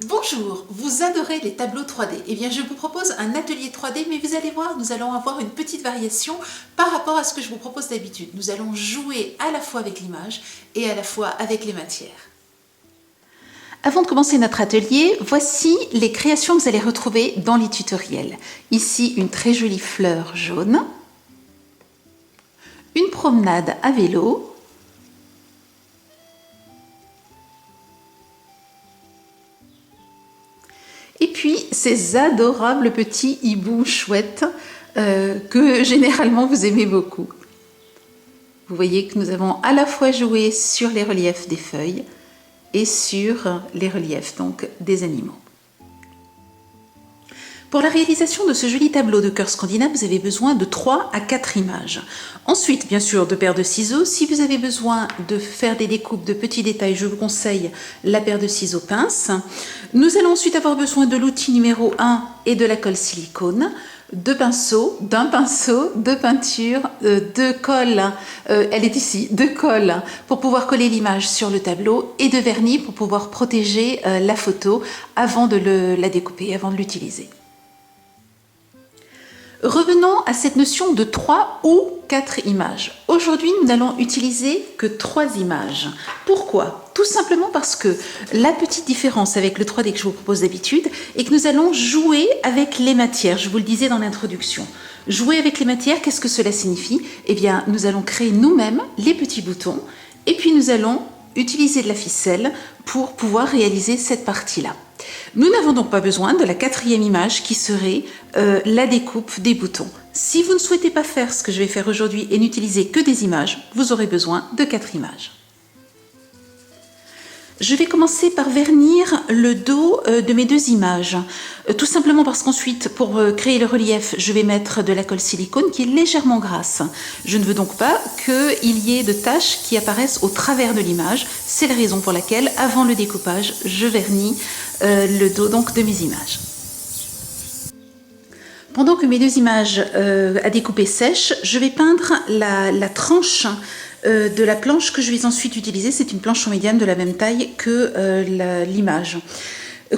Bonjour, vous adorez les tableaux 3D. Eh bien, je vous propose un atelier 3D, mais vous allez voir, nous allons avoir une petite variation par rapport à ce que je vous propose d'habitude. Nous allons jouer à la fois avec l'image et à la fois avec les matières. Avant de commencer notre atelier, voici les créations que vous allez retrouver dans les tutoriels. Ici, une très jolie fleur jaune, une promenade à vélo, et puis ces adorables petits hiboux chouettes que généralement vous aimez beaucoup. Vous voyez que nous avons à la fois joué sur les reliefs des feuilles et sur les reliefs donc des animaux. Pour la réalisation de ce joli tableau de cœur scandinave, vous avez besoin de 3 à 4 images. Ensuite, bien sûr, de paires de ciseaux. Si vous avez besoin de faire des découpes de petits détails, je vous conseille la paire de ciseaux pince. Nous allons ensuite avoir besoin de l'outil numéro 1 et de la colle silicone, d'un pinceau, de peinture, de colle, elle est ici, de colle pour pouvoir coller l'image sur le tableau et de vernis pour pouvoir protéger la photo avant de la découper, avant de l'utiliser. Revenons à cette notion de 3 ou 4 images. Aujourd'hui, nous n'allons utiliser que 3 images. Pourquoi? Tout simplement parce que la petite différence avec le 3D que je vous propose d'habitude est que nous allons jouer avec les matières. Je vous le disais dans l'introduction. Jouer avec les matières, qu'est-ce que cela signifie? Eh bien, nous allons créer nous-mêmes les petits boutons et puis nous allons utiliser de la ficelle pour pouvoir réaliser cette partie-là. Nous n'avons donc pas besoin de la 4e image qui serait la découpe des boutons. Si vous ne souhaitez pas faire ce que je vais faire aujourd'hui et n'utiliser que des images, vous aurez besoin de 4 images. Je vais commencer par vernir le dos de mes 2 images, tout simplement parce qu'ensuite, pour créer le relief, je vais mettre de la colle silicone qui est légèrement grasse. Je ne veux donc pas qu'il y ait de taches qui apparaissent au travers de l'image. C'est la raison pour laquelle, avant le découpage, je vernis le dos donc, de mes images. Pendant que mes 2 images à découper sèchent, je vais peindre la tranche de la planche que je vais ensuite utiliser. C'est une planche en médiane de la même taille que l'image.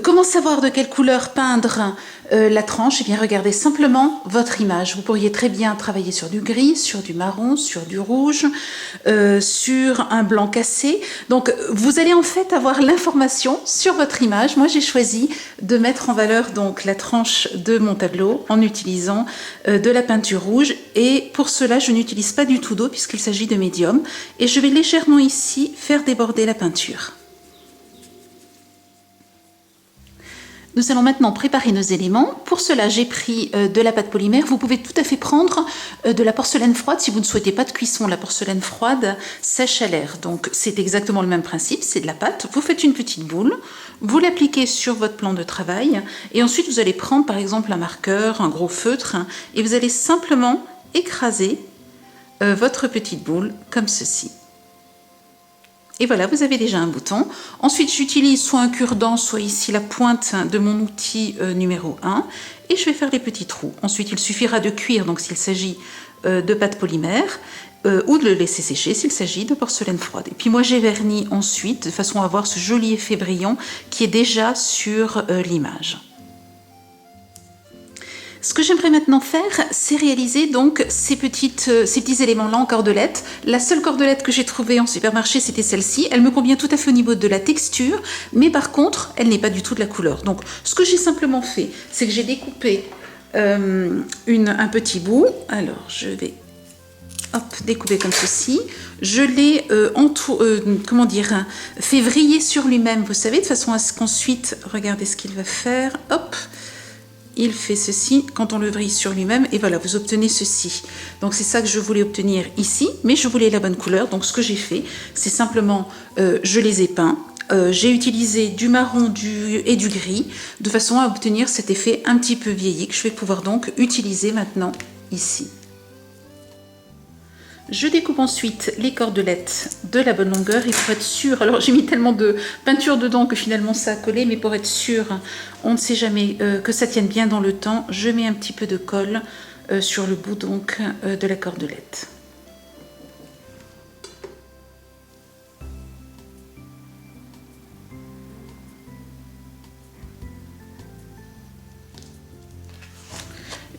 Comment savoir de quelle couleur peindre la tranche? Eh bien, regardez simplement votre image. Vous pourriez très bien travailler sur du gris, sur du marron, sur du rouge, sur un blanc cassé. Donc, vous allez en fait avoir l'information sur votre image. Moi, j'ai choisi de mettre en valeur donc la tranche de mon tableau en utilisant de la peinture rouge. Et pour cela, je n'utilise pas du tout d'eau puisqu'il s'agit de médium. Et je vais légèrement ici faire déborder la peinture. Nous allons maintenant préparer nos éléments. Pour cela, j'ai pris de la pâte polymère. Vous pouvez tout à fait prendre de la porcelaine froide si vous ne souhaitez pas de cuisson. La porcelaine froide sèche à l'air. Donc, c'est exactement le même principe. C'est de la pâte. Vous faites une petite boule. Vous l'appliquez sur votre plan de travail. Et ensuite, vous allez prendre par exemple un marqueur, un gros feutre. Et vous allez simplement écraser votre petite boule comme ceci. Et voilà, vous avez déjà un bouton. Ensuite, j'utilise soit un cure-dent, soit ici la pointe de mon outil numéro 1. Et je vais faire les petits trous. Ensuite, il suffira de cuire, donc s'il s'agit de pâte polymère, ou de le laisser sécher s'il s'agit de porcelaine froide. Et puis moi, j'ai verni ensuite, de façon à avoir ce joli effet brillant qui est déjà sur l'image. Ce que j'aimerais maintenant faire, c'est réaliser donc ces petits éléments-là en cordelette. La seule cordelette que j'ai trouvée en supermarché, c'était celle-ci. Elle me convient tout à fait au niveau de la texture, mais par contre, elle n'est pas du tout de la couleur. Donc, ce que j'ai simplement fait, c'est que j'ai découpé un petit bout. Alors, je vais découper comme ceci. Je l'ai fait vriller sur lui-même, vous savez, de façon à ce qu'ensuite, regardez ce qu'il va faire. Hop! Il fait ceci quand on le vrille sur lui-même et voilà, vous obtenez ceci. Donc c'est ça que je voulais obtenir ici, mais je voulais la bonne couleur. Donc ce que j'ai fait, c'est simplement, je les ai peints. J'ai utilisé du marron et du gris de façon à obtenir cet effet un petit peu vieilli que je vais pouvoir donc utiliser maintenant ici. Je découpe ensuite les cordelettes de la bonne longueur et pour être sûr, alors j'ai mis tellement de peinture dedans que finalement ça a collé, mais pour être sûr, on ne sait jamais que ça tienne bien dans le temps, je mets un petit peu de colle sur le bout donc de la cordelette.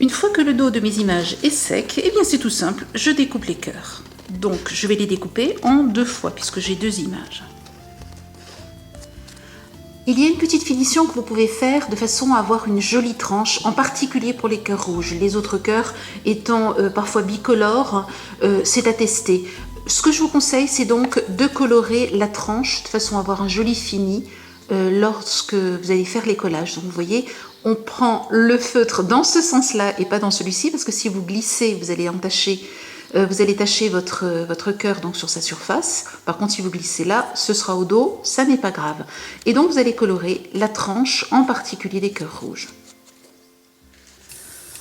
Une fois que le dos de mes images est sec, eh bien c'est tout simple, je découpe les cœurs. Donc je vais les découper en 2 fois puisque j'ai 2 images. Il y a une petite finition que vous pouvez faire de façon à avoir une jolie tranche, en particulier pour les cœurs rouges. Les autres cœurs étant parfois bicolores, c'est à tester. Ce que je vous conseille, c'est donc de colorer la tranche de façon à avoir un joli fini lorsque vous allez faire les collages. Donc vous voyez, on prend le feutre dans ce sens-là et pas dans celui-ci, parce que si vous glissez, vous allez tacher votre cœur donc sur sa surface. Par contre, si vous glissez là, ce sera au dos, ça n'est pas grave. Et donc, vous allez colorer la tranche, en particulier les cœurs rouges.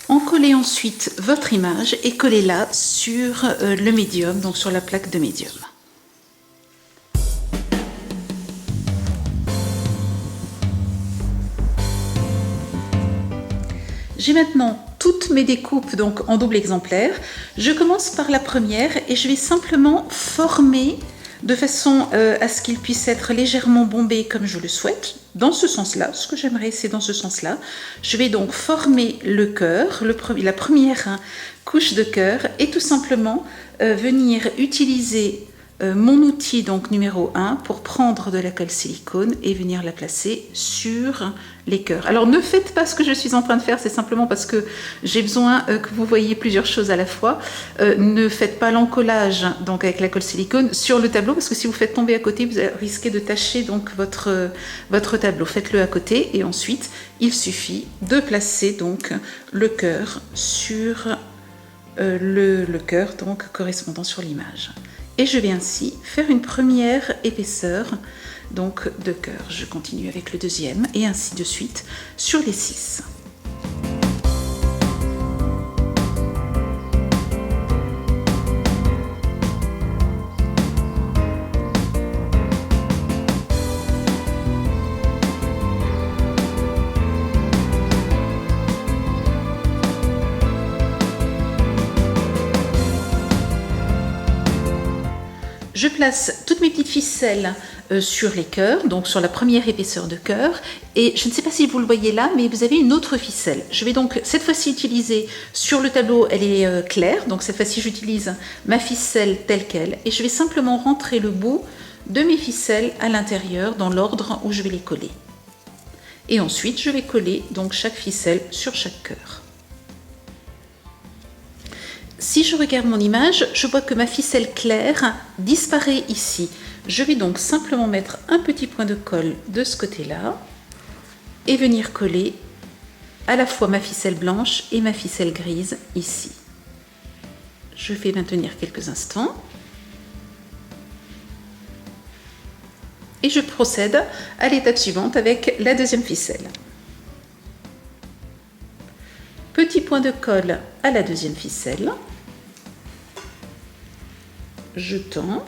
Encollez ensuite votre image et collez-la sur le médium, donc sur la plaque de médium. J'ai maintenant toutes mes découpes donc en double exemplaire. Je commence par la première et je vais simplement former de façon à ce qu'il puisse être légèrement bombé comme je le souhaite. Dans ce sens-là, ce que j'aimerais c'est dans ce sens-là. Je vais donc former le cœur, la première couche de cœur et tout simplement venir utiliser mon outil donc numéro 1 pour prendre de la colle silicone et venir la placer sur les cœurs. Alors ne faites pas ce que je suis en train de faire, c'est simplement parce que j'ai besoin que vous voyez plusieurs choses à la fois. Ne faites pas l'encollage donc avec la colle silicone sur le tableau parce que si vous faites tomber à côté, vous risquez de tacher donc votre tableau. Faites-le à côté et ensuite il suffit de placer donc le cœur sur le cœur donc correspondant sur l'image. Et je vais ainsi faire une première épaisseur donc de cœur. Je continue avec le deuxième et ainsi de suite sur les 6. Je place toutes mes petites ficelles sur les cœurs, donc sur la première épaisseur de cœur. Et je ne sais pas si vous le voyez là, mais vous avez une autre ficelle. Je vais donc cette fois-ci utiliser, sur le tableau, elle est claire. Donc cette fois-ci, j'utilise ma ficelle telle qu'elle. Et je vais simplement rentrer le bout de mes ficelles à l'intérieur, dans l'ordre où je vais les coller. Et ensuite, je vais coller donc chaque ficelle sur chaque cœur. Si je regarde mon image, je vois que ma ficelle claire disparaît ici. Je vais donc simplement mettre un petit point de colle de ce côté-là et venir coller à la fois ma ficelle blanche et ma ficelle grise ici. Je vais maintenir quelques instants. Et je procède à l'étape suivante avec la deuxième ficelle. Petit point de colle à la deuxième ficelle. Je tends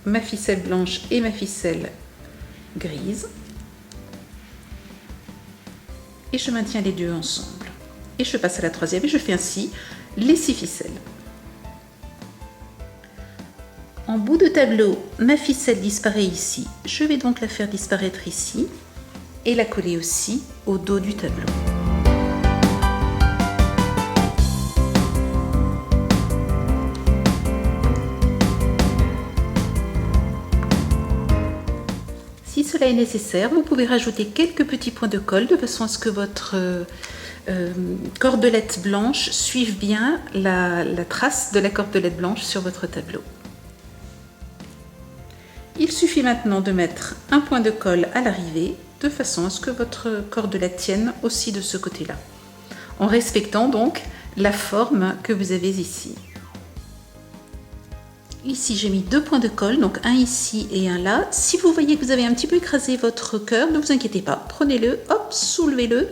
ma ficelle blanche et ma ficelle grise. Et je maintiens les deux ensemble. Et je passe à la troisième et je fais ainsi les 6 ficelles. En bout de tableau, ma ficelle disparaît ici. Je vais donc la faire disparaître ici et la coller aussi au dos du tableau. Si cela est nécessaire, vous pouvez rajouter quelques petits points de colle de façon à ce que votre cordelette blanche suive bien la trace de la cordelette blanche sur votre tableau. Il suffit maintenant de mettre un point de colle à l'arrivée de façon à ce que votre cordelette tienne aussi de ce côté-là, en respectant donc la forme que vous avez ici. Ici, j'ai mis 2 points de colle, donc un ici et un là. Si vous voyez que vous avez un petit peu écrasé votre cœur, ne vous inquiétez pas. Prenez-le, hop, soulevez-le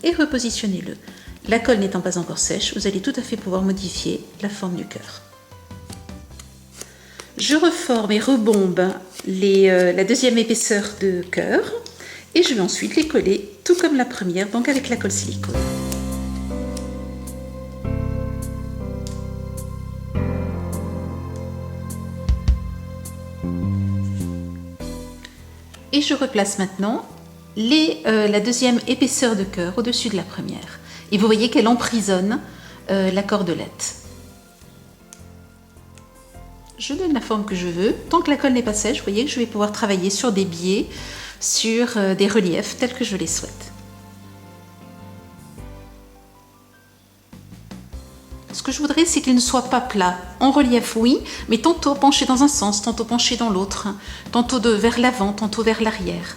et repositionnez-le. La colle n'étant pas encore sèche, vous allez tout à fait pouvoir modifier la forme du cœur. Je reforme et rebombe la deuxième épaisseur de cœur et je vais ensuite les coller tout comme la première, donc avec la colle silicone. Et je replace maintenant la deuxième épaisseur de cœur au-dessus de la première. Et vous voyez qu'elle emprisonne la cordelette. Je donne la forme que je veux. Tant que la colle n'est pas sèche, vous voyez que je vais pouvoir travailler sur des biais, sur des reliefs tels que je les souhaite. Ce que je voudrais, c'est qu'il ne soit pas plat. En relief, oui, mais tantôt penché dans un sens, tantôt penché dans l'autre, tantôt vers l'avant, tantôt vers l'arrière.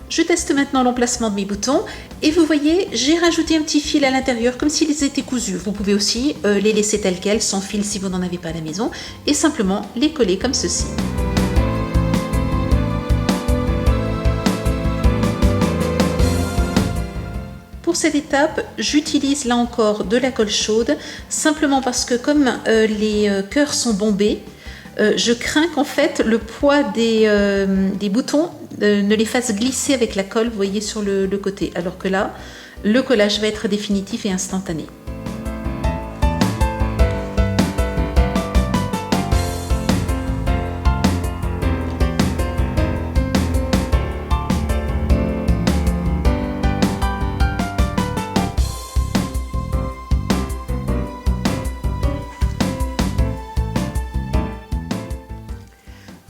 Je teste maintenant l'emplacement de mes boutons et vous voyez, j'ai rajouté un petit fil à l'intérieur comme s'ils étaient cousus. Vous pouvez aussi les laisser tels quels, sans fil si vous n'en avez pas à la maison, et simplement les coller comme ceci. Pour cette étape, j'utilise là encore de la colle chaude, simplement parce que comme les cœurs sont bombés, je crains qu'en fait le poids des boutons ne les fasse glisser avec la colle, vous voyez, sur le côté, alors que là, le collage va être définitif et instantané.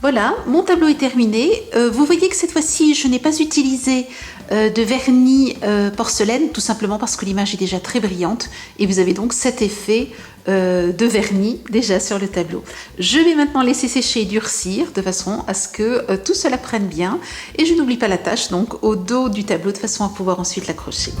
Voilà, mon tableau est terminé. Vous voyez que cette fois-ci, je n'ai pas utilisé de vernis porcelaine, tout simplement parce que l'image est déjà très brillante et vous avez donc cet effet de vernis déjà sur le tableau. Je vais maintenant laisser sécher et durcir de façon à ce que tout cela prenne bien et je n'oublie pas la tâche donc au dos du tableau de façon à pouvoir ensuite l'accrocher.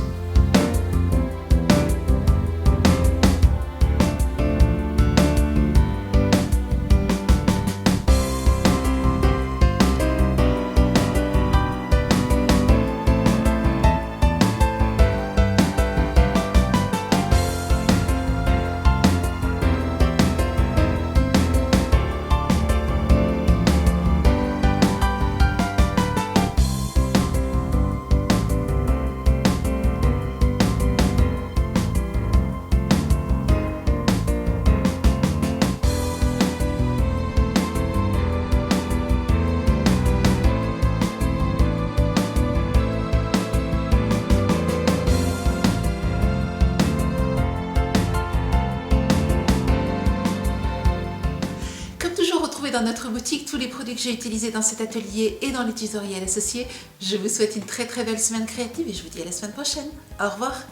Dans notre boutique tous les produits que j'ai utilisés dans cet atelier et dans les tutoriels associés. Je vous souhaite une très belle semaine créative et je vous dis à la semaine prochaine. Au revoir.